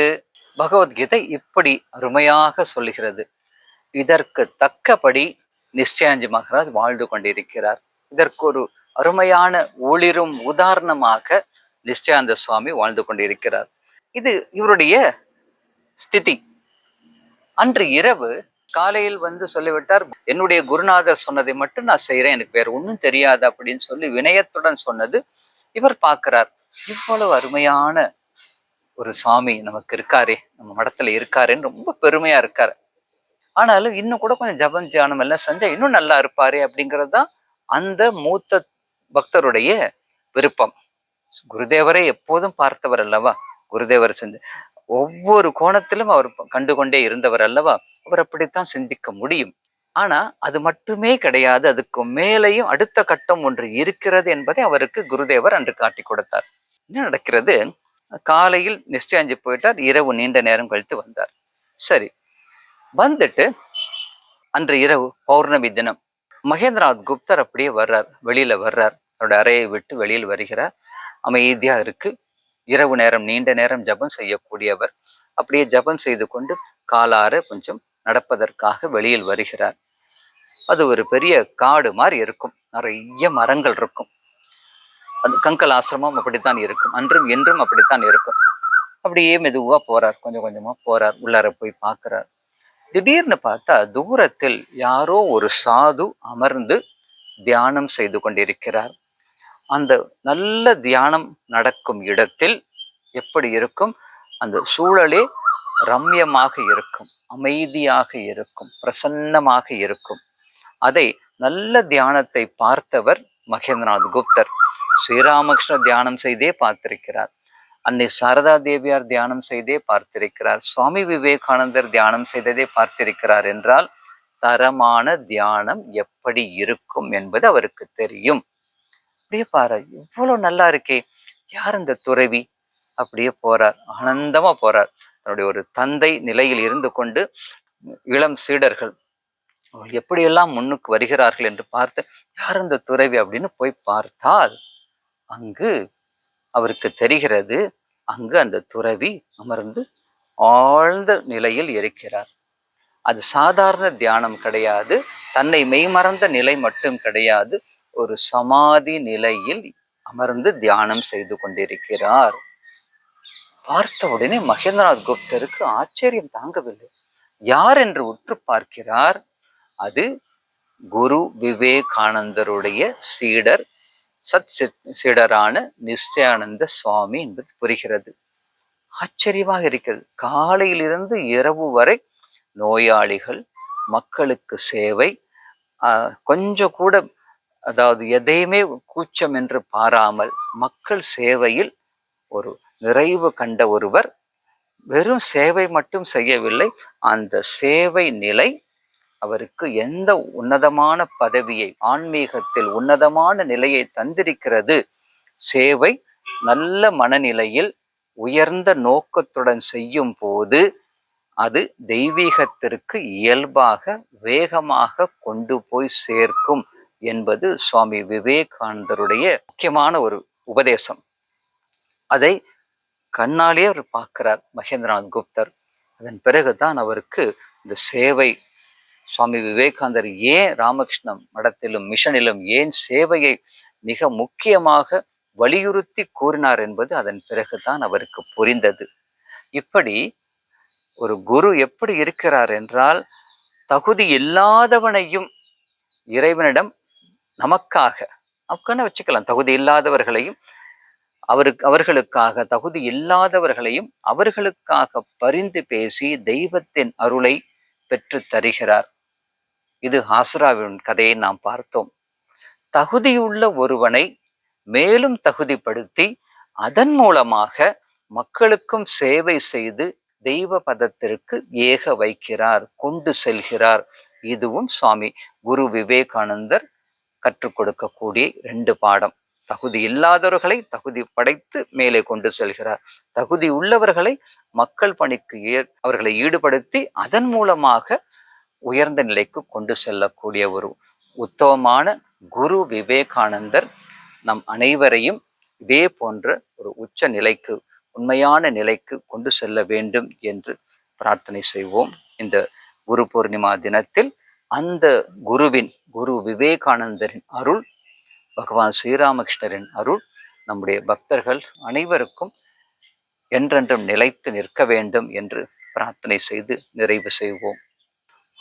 பகவத்கீதை இப்படி அருமையாக சொல்லுகிறது. இதற்கு தக்கபடி நிஷ்டயானந்த் மகாராஜ் வாழ்ந்து கொண்டிருக்கிறார். இதற்கு ஒரு அருமையான ஒளிரும் உதாரணமாக நிஷ்டயானந்த சுவாமி வாழ்ந்து கொண்டிருக்கிறார். இது இவருடைய ஸ்திதி. அன்று இரவு காலையில் சொல்லிவிட்டார், என்னுடைய குருநாதர் சொன்னதை மட்டும் நான் செய்கிறேன், எனக்கு வேற ஒன்றும் தெரியாது அப்படின்னு சொல்லி வினயத்துடன் சொன்னது. இவர் பார்க்கிறார், இவ்வளவு அருமையான ஒரு சுவாமி நமக்கு இருக்காரே, நம்ம மடத்துல இருக்காருன்னு ரொம்ப பெருமையா இருக்காரு. ஆனாலும் இன்னும் கூட கொஞ்சம் ஜபம் தியானம் எல்லாம் செஞ்சா இன்னும் நல்லா இருப்பாரு அப்படிங்கிறது தான் அந்த மூத்த பக்தருடைய விருப்பம். குருதேவரை எப்போதும் பார்த்தவர் அல்லவா, குருதேவர் செஞ்சு ஒவ்வொரு கோணத்திலும் அவர் கண்டுகொண்டே இருந்தவர் அல்லவா, அவர் அப்படித்தான் சிந்திக்க முடியும். ஆனா அது மட்டுமே கிடையாது, அதுக்கு மேலேயும் அடுத்த கட்டம் ஒன்று இருக்கிறது என்பதை அவருக்கு குருதேவர் அன்று காட்டி கொடுத்தார். என்ன நடக்கிறது, காலையில் நிஷ்டயானந்த் போயிட்டார், இரவு நீண்ட நேரம் கழித்து வந்தார். சரி, வந்துட்டு அன்று இரவு பௌர்ணமி தினம் மகேந்திரநாத் குப்தர் அப்படியே வர்றார், வெளியில வர்றார், அவருடைய அறையை விட்டு வெளியில் வருகிறார். அமைதியா இருக்கு. இரவு நேரம் நீண்ட நேரம் ஜபம் செய்யக்கூடியவர். அப்படியே ஜபம் செய்து கொண்டு காலார கொஞ்சம் நடப்பதற்காக வெளியில் வருகிறார். அது ஒரு பெரிய காடு மாதிரி இருக்கும். நிறைய மரங்கள் இருக்கும். அது கங்கல் ஆசிரமம் அப்படித்தான் இருக்கும். அன்றும் என்றும் அப்படித்தான் இருக்கும். அப்படியே மெதுவா போறார். கொஞ்சம் கொஞ்சமா போறார். உள்ளார போய் பார்க்கிறார். திடீர்னு பார்த்தா தூரத்தில் யாரோ ஒரு சாது அமர்ந்து தியானம் செய்து கொண்டிருக்கிறார். அந்த நல்ல தியானம் நடக்கும் இடத்தில் எப்படி இருக்கும்? அந்த சூழலே ரம்யமாக இருக்கும், அமைதியாக இருக்கும், பிரசன்னமாக இருக்கும். அதை நல்ல தியானத்தை பார்த்தவர் மகேந்திரநாத் குப்தர். ஸ்ரீராமகிருஷ்ண தியானம் செய்தே பார்த்திருக்கிறார். அன்னை சாரதா தேவியார் தியானம் செய்தே பார்த்திருக்கிறார். சுவாமி விவேகானந்தர் தியானம் செய்ததே பார்த்திருக்கிறார் என்றால் தரமான தியானம் எப்படி இருக்கும் என்பது அவருக்கு தெரியும். அப்படியே பாரு, இவ்வளவு நல்லா இருக்கே, யார் இந்த துறவி? அப்படியே போறார், ஆனந்தமா போறார். தன்னுடைய ஒரு தந்தை நிலையில் இருந்து கொண்டு இளம் சீடர்கள் எப்படியெல்லாம் முன்னுக்கு வருகிறார்கள் என்று பார்த்து, யார் அந்த துறவி அப்படின்னு போய் பார்த்தால் அங்கு அவருக்கு தெரிகிறது, அங்கு அந்த துறவி அமர்ந்து ஆழ்ந்த நிலையில் இருக்கிறார். அது சாதாரண தியானம் கிடையாது, தன்னை மெய்மறந்த நிலை மட்டும் கிடையாது, ஒரு சமாதி நிலையில் அமர்ந்து தியானம் செய்து கொண்டிருக்கிறார். பார்த்த உடனே மகேந்திரநாத் குப்தருக்கு ஆச்சரியம் தாங்கவில்லை. யார் என்று உற்று பார்க்கிறார். அது குரு விவேகானந்தருடைய சீடர், சீடரான நிச்சயானந்த சுவாமி என்பது புரிகிறது. ஆச்சரியமாக இருக்கிறது. காலையிலிருந்து இரவு வரை நோயாளிகள், மக்களுக்கு சேவை, கொஞ்சம் கூட அதாவது எதையுமே கூச்சம் என்று பாராமல் மக்கள் சேவையில் ஒரு நிறைவு கண்ட ஒருவர் வெறும் சேவை மட்டும் செய்யவில்லை. அந்த சேவை நிலை அவருக்கு எந்த உன்னதமான பதவியை, ஆன்மீகத்தில் உன்னதமான நிலையை தந்திருக்கிறது. சேவை நல்ல மனநிலையில் உயர்ந்த நோக்கத்துடன் செய்யும் போது அது தெய்வீகத்திற்கு இயல்பாக வேகமாக கொண்டு போய் சேர்க்கும் என்பது சுவாமி விவேகானந்தருடைய முக்கியமான ஒரு உபதேசம். அதை கண்ணாலே அவர் பார்க்கிறார் மகேந்திரநாத் குப்தர். அதன் பிறகுதான் அவருக்கு இந்த சேவை, சுவாமி விவேகானந்தர் ஏன் ராமகிருஷ்ண மடத்திலும் மிஷனிலும் ஏன் சேவையை மிக முக்கியமாக வலியுறுத்தி கூறினார் என்பது அதன் பிறகுதான் அவருக்கு புரிந்தது. இப்படி ஒரு குரு எப்படி இருக்கிறார் என்றால், தகுதி இல்லாதவனையும் இறைவனிடம் நமக்காக வச்சுக்கலாம், தகுதி இல்லாதவர்களையும் அவர்களுக்காக, தகுதி இல்லாதவர்களையும் அவர்களுக்காக பரிந்து பேசி தெய்வத்தின் அருளை பெற்று தருகிறார். இது ஆசுராவின் கதையை நாம் பார்த்தோம். தகுதியுள்ள ஒருவனை மேலும் தகுதிப்படுத்தி அதன் மூலமாக மக்களுக்கும் சேவை செய்து தெய்வ பதத்திற்கு ஏக வைக்கிறார், கொண்டு செல்கிறார். இதுவும் சுவாமி குரு விவேகானந்தர் கற்றுக் கொடுக்கக்கூடிய 2 பாடம். தகுதி இல்லாதவர்களை தகுதி படைத்து மேலே கொண்டு செல்கிறார். தகுதி உள்ளவர்களை மக்கள் பணிக்கு அவர்களை ஈடுபடுத்தி அதன் மூலமாக உயர்ந்த நிலைக்கு கொண்டு செல்லக்கூடிய ஒரு உத்தமமான குரு விவேகானந்தர் நம் அனைவரையும் இதே போன்ற ஒரு உச்ச நிலைக்கு, உண்மையான நிலைக்கு கொண்டு செல்ல வேண்டும் என்று பிரார்த்தனை செய்வோம். இந்த குரு பூர்ணிமா தினத்தில் அந்த குரு விவேகானந்தரின் அருள், பகவான் ஸ்ரீராமகிருஷ்ணரின் அருள் நம்முடைய பக்தர்கள் அனைவருக்கும் என்றென்றும் நிலைத்து நிற்க வேண்டும் என்று பிரார்த்தனை செய்து நிறைவு செய்வோம்.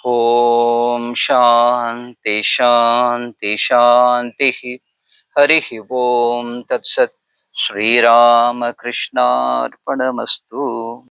ஓம் சாந்தி சாந்தி சாந்தி. ஹரிஹி ஓம் தத்சத். ஸ்ரீராமகிருஷ்ணார்பணமஸ்து.